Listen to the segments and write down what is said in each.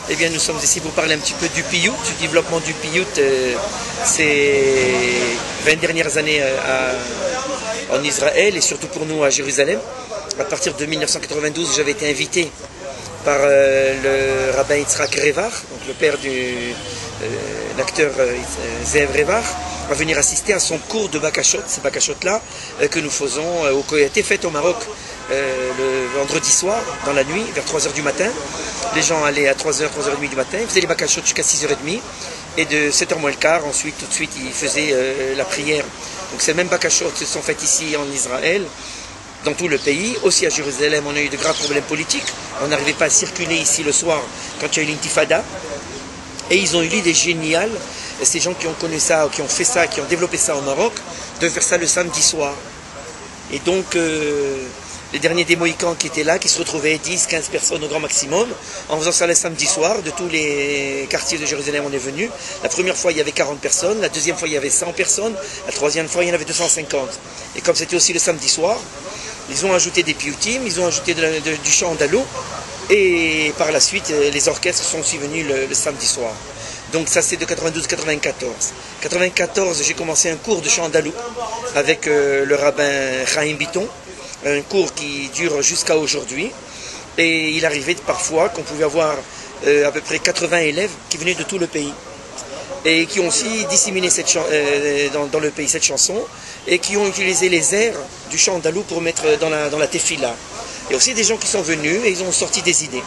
Eh bien, nous sommes ici pour parler un petit peu du Piyut, du développement du Piyut ces 20 dernières années en Israël et surtout pour nous à Jérusalem. À partir de 1992, j'avais été invité par le rabbin Yitzhak Revar, donc le père de l'acteur Zeev Revar, à venir assister à son cours de Bakashot, ces Bakashot-là que nous faisons, qui a été fait au Maroc le vendredi soir, dans la nuit, vers 3h du matin. Les gens allaient à 3h, 3h30 du matin, ils faisaient les Bakashot jusqu'à 6h30, et de 7h moins le quart, ensuite, tout de suite, ils faisaient la prière. Donc ces mêmes Bakashot se sont faites ici en Israël, dans tout le pays. Aussi à Jérusalem, on a eu de graves problèmes politiques. On n'arrivait pas à circuler ici le soir quand il y a eu l'intifada. Et ils ont eu l'idée géniale, ces gens qui ont connu ça, qui ont fait ça, qui ont développé ça au Maroc, de faire ça le samedi soir. Et donc, les derniers des Mohicans qui étaient là, qui se retrouvaient 10, 15 personnes au grand maximum, en faisant ça le samedi soir, de tous les quartiers de Jérusalem, on est venu. La première fois, il y avait 40 personnes, la deuxième fois, il y avait 100 personnes, la troisième fois, il y en avait 250. Et comme c'était aussi le samedi soir, ils ont ajouté des piyutim, ils ont ajouté du chant andalou, et par la suite, les orchestres sont aussi venus le samedi soir. Donc ça, c'est de 92-94. 94, j'ai commencé un cours de chant andalou avec le rabbin Chaim Biton, un cours qui dure jusqu'à aujourd'hui. Et il arrivait parfois qu'on pouvait avoir à peu près 80 élèves qui venaient de tout le pays et qui ont aussi disséminé dans le pays cette chanson et qui ont utilisé les airs du chant andalou pour mettre dans la tefila. Il y a aussi des gens qui sont venus et ils ont sorti des idées.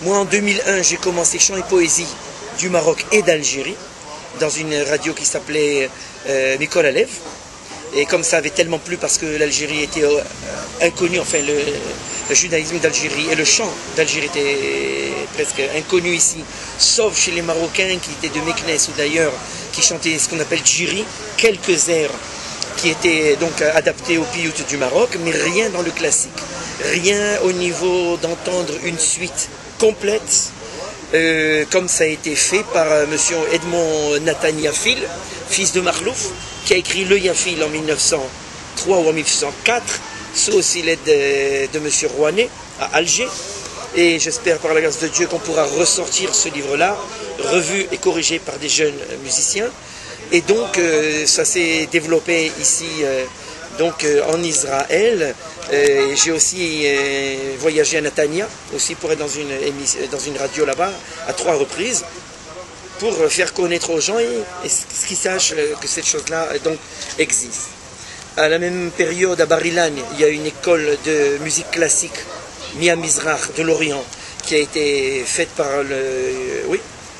Moi, en 2001, j'ai commencé chant et poésie du Maroc et d'Algérie dans une radio qui s'appelait Mikol Alev. Et comme ça avait tellement plu parce que l'Algérie était inconnue, enfin le judaïsme d'Algérie et le chant d'Algérie était presque inconnu ici, sauf chez les Marocains qui étaient de Meknes ou d'ailleurs, qui chantaient ce qu'on appelle djiri, quelques airs qui étaient donc adaptés au piyut du Maroc, mais rien dans le classique. Rien au niveau d'entendre une suite complète, comme ça a été fait par monsieur Edmond Nathan Yafil, fils de Marlouf, qui a écrit le Yafil en 1903 ou en 1904, sous aussi l'aide de monsieur Rouanet à Alger. Et j'espère par la grâce de Dieu qu'on pourra ressortir ce livre-là, revu et corrigé par des jeunes musiciens. Et donc ça s'est développé ici en Israël. J'ai aussi voyagé à Natania, aussi pour être dans une radio là-bas, à 3 reprises, pour faire connaître aux gens et qu'ils sachent que cette chose-là existe. À la même période, à Bar-Ilan, il y a une école de musique classique, Mia Mizrach, de l'Orient, qui a été faite par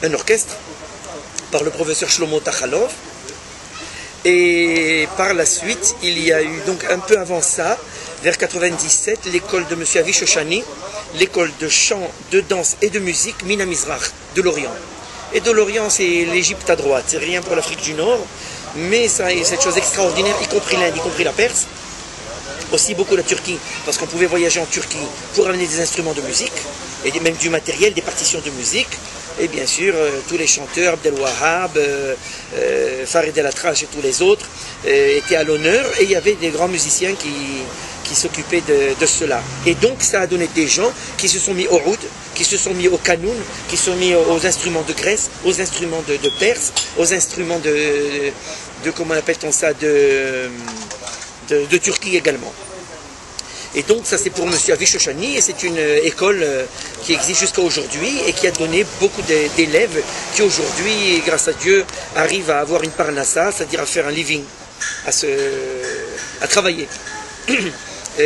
un orchestre, par le professeur Shlomo Tachalov. Et par la suite, il y a eu donc un peu avant ça, vers 97, l'école de M. Avi Shoshani, l'école de chant, de danse et de musique, Mina Mizrach, de l'Orient. Et de l'Orient, c'est l'Égypte à droite, c'est rien pour l'Afrique du Nord, mais ça, cette chose extraordinaire, y compris l'Inde, y compris la Perse, aussi beaucoup la Turquie, parce qu'on pouvait voyager en Turquie pour amener des instruments de musique, et même du matériel, des partitions de musique, et bien sûr, tous les chanteurs, Abdel Wahab, Farid El Atrash et tous les autres, étaient à l'honneur, et il y avait des grands musiciens qui s'occupaient de cela. Et donc ça a donné des gens qui se sont mis au oud, qui se sont mis au kanoun, qui se sont mis aux instruments de Grèce, aux instruments de Perse, aux instruments de comment appelle-t-on ça, de Turquie également. Et donc ça c'est pour M. Avi Shoshani et c'est une école qui existe jusqu'à aujourd'hui et qui a donné beaucoup d'élèves qui aujourd'hui, grâce à Dieu, arrivent à avoir une parnassa, c'est-à-dire à faire un living, à travailler.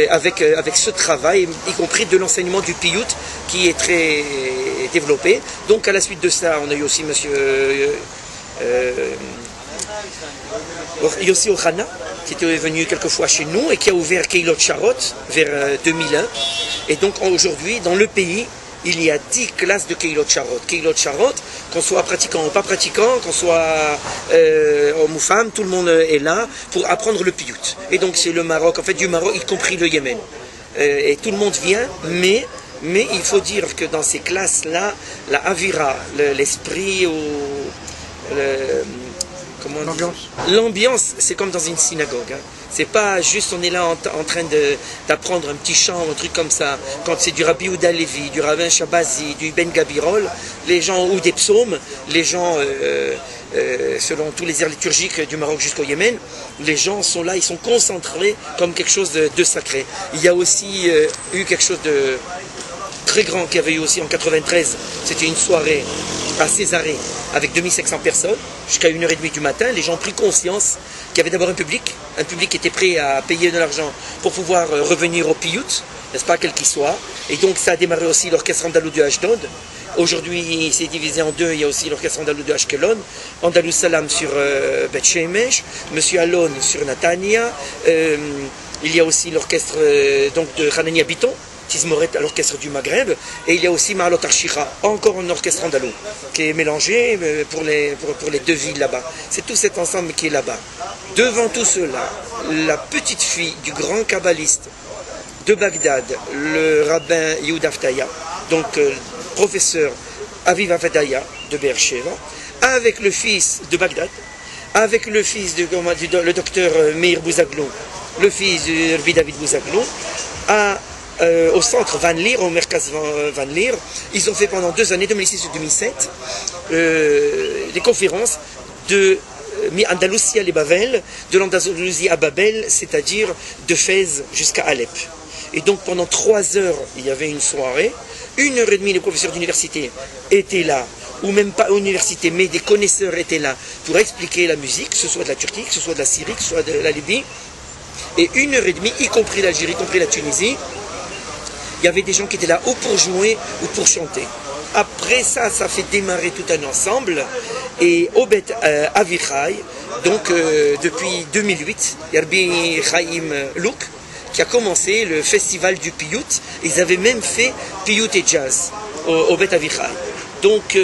Avec ce travail, y compris de l'enseignement du piyut qui est très développé. Donc à la suite de ça, on a eu aussi monsieur Yossi Ohana, qui était venu quelquefois chez nous et qui a ouvert Keilot Sharot vers 2001. Et donc aujourd'hui, dans le pays, il y a 10 classes de Keilot Sharot. Keilot Sharot, qu'on soit pratiquant ou pas pratiquant, qu'on soit homme ou femme, tout le monde est là pour apprendre le piyut. Et donc c'est le Maroc, en fait du Maroc, y compris le Yémen. Et tout le monde vient, mais il faut dire que dans ces classes-là, la avira, l'esprit, comment on dit? L'ambiance. L'ambiance, c'est comme dans une synagogue. Hein. C'est pas juste on est là en train d'apprendre un petit chant ou un truc comme ça. Quand c'est du Rabbi Yehuda Levi, du Rabbin Shabazi, du Ben Gabirol, les gens, ou des psaumes, les gens, selon tous les airs liturgiques du Maroc jusqu'au Yémen, les gens sont là, ils sont concentrés comme quelque chose de sacré. Il y a aussi eu quelque chose de très grand qu'il y avait eu aussi en 93, c'était une soirée à Césarée avec 2500 personnes, jusqu'à 1h30 du matin. Les gens ont pris conscience qu'il y avait d'abord un public qui était prêt à payer de l'argent pour pouvoir revenir au piyut, n'est-ce pas, quel qu'il soit. Et donc ça a démarré aussi l'orchestre andalou de Ashdod. Aujourd'hui, c'est divisé en deux. Il y a aussi l'orchestre andalou de Ashkelon, Andalou Salam sur Bet Shemesh, Monsieur Alon sur Natania. Il y a aussi l'orchestre donc de Hanania Biton, Tizmoret à l'orchestre du Maghreb, et il y a aussi Ma'alot Arshira, encore un orchestre andalou, qui est mélangé pour les deux villes là-bas. C'est tout cet ensemble qui est là-bas. Devant tout cela, la petite fille du grand kabbaliste de Bagdad, le rabbin Yehuda Ftaya, donc professeur Aviv Avadaya de Beersheva, avec le fils de Bagdad, avec le fils le docteur Meir Bouzaglou, le fils de Rabbi David Bouzaglou, au centre Van Leer, au Merkaz Van Leer. Ils ont fait pendant 2 années, 2006 et 2007, des conférences de Mi-Andalusia les Bavel, de l'Andalousie à Babel, c'est-à-dire de Fès jusqu'à Alep. Et donc pendant 3 heures, il y avait une soirée. 1h30, les professeurs d'université étaient là, ou même pas université, mais des connaisseurs étaient là pour expliquer la musique, que ce soit de la Turquie, que ce soit de la Syrie, que ce soit de la Libye. Et 1h30, y compris l'Algérie, y compris la Tunisie, il y avait des gens qui étaient là ou pour jouer ou pour chanter. Après ça, ça fait démarrer tout un ensemble. Et au Bet Avichai, donc depuis 2008, Rabbi Chaim Louk, qui a commencé le festival du Piyut. Ils avaient même fait Piyut et Jazz au Bet Avichai. Donc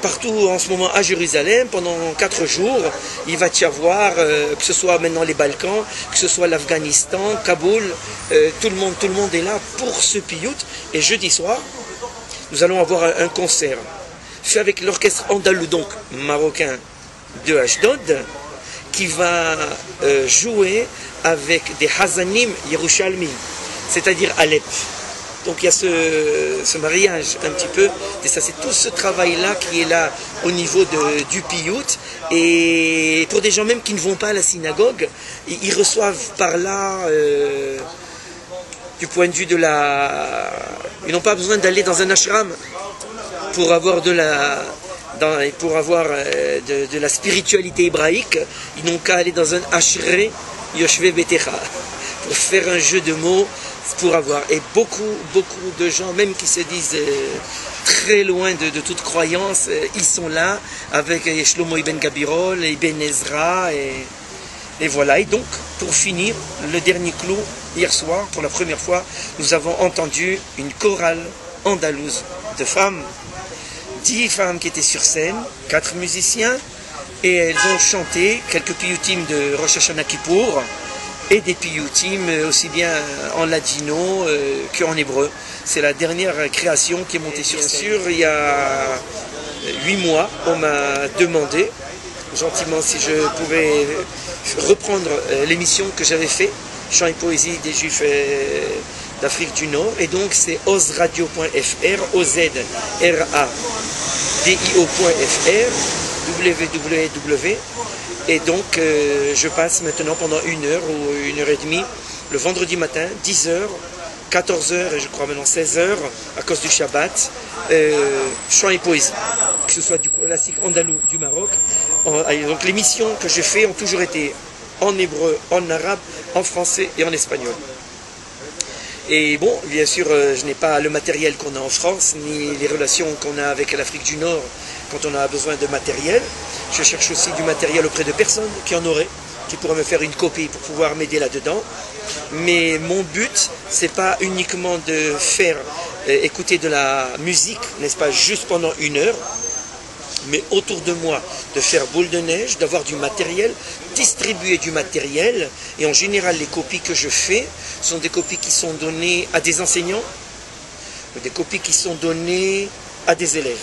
partout en ce moment à Jérusalem, pendant 4 jours, il va y avoir, que ce soit maintenant les Balkans, que ce soit l'Afghanistan, Kaboul, tout le monde est là pour ce Piyut. Et jeudi soir, nous allons avoir un concert fait avec l'orchestre andalou, donc marocain de Ashdod, qui va jouer avec des Hazanim Yerushalmi, c'est-à-dire Alep. Donc il y a ce mariage un petit peu, et ça c'est tout ce travail-là qui est là au niveau du Piyut. Et pour des gens même qui ne vont pas à la synagogue, ils reçoivent par là, du point de vue de la... Ils n'ont pas besoin d'aller dans un ashram pour avoir de la spiritualité hébraïque. Ils n'ont qu'à aller dans un ashre Yoshve Betecha pour faire un jeu de mots, pour avoir. Et beaucoup de gens, même qui se disent très loin de toute croyance, ils sont là avec Shlomo Ibn Gabirol, Ibn Ezra, et voilà. Et donc, pour finir, le dernier clou, hier soir, pour la première fois, nous avons entendu une chorale andalouse de femmes, 10 femmes qui étaient sur scène, 4 musiciens, et elles ont chanté quelques piyutim de Rosh Hashanah Kippour, et des piyutim aussi bien en ladino qu'en hébreu. C'est la dernière création qui est montée sur scène. Bien sûr, il y a 8 mois, on m'a demandé gentiment si je pouvais reprendre l'émission que j'avais fait, Chant et poésie des Juifs d'Afrique du Nord. Et donc c'est ozradio.fr, ozradio.fr, www. Et donc je passe maintenant pendant 1 heure ou 1h30 le vendredi matin, 10h, 14h et je crois maintenant 16h à cause du Shabbat, chant et poésie, que ce soit du classique andalou du Maroc. Donc les missions que j'ai faites ont toujours été en hébreu, en arabe, en français et en espagnol. Et bon, bien sûr, je n'ai pas le matériel qu'on a en France, ni les relations qu'on a avec l'Afrique du Nord quand on a besoin de matériel. Je cherche aussi du matériel auprès de personnes qui en auraient, qui pourraient me faire une copie pour pouvoir m'aider là-dedans. Mais mon but, c'est pas uniquement de faire écouter de la musique, n'est-ce pas, juste pendant 1 heure, mais autour de moi, de faire boule de neige, d'avoir du matériel, distribuer du matériel. Et en général, les copies que je fais sont des copies qui sont données à des enseignants, ou des copies qui sont données à des élèves.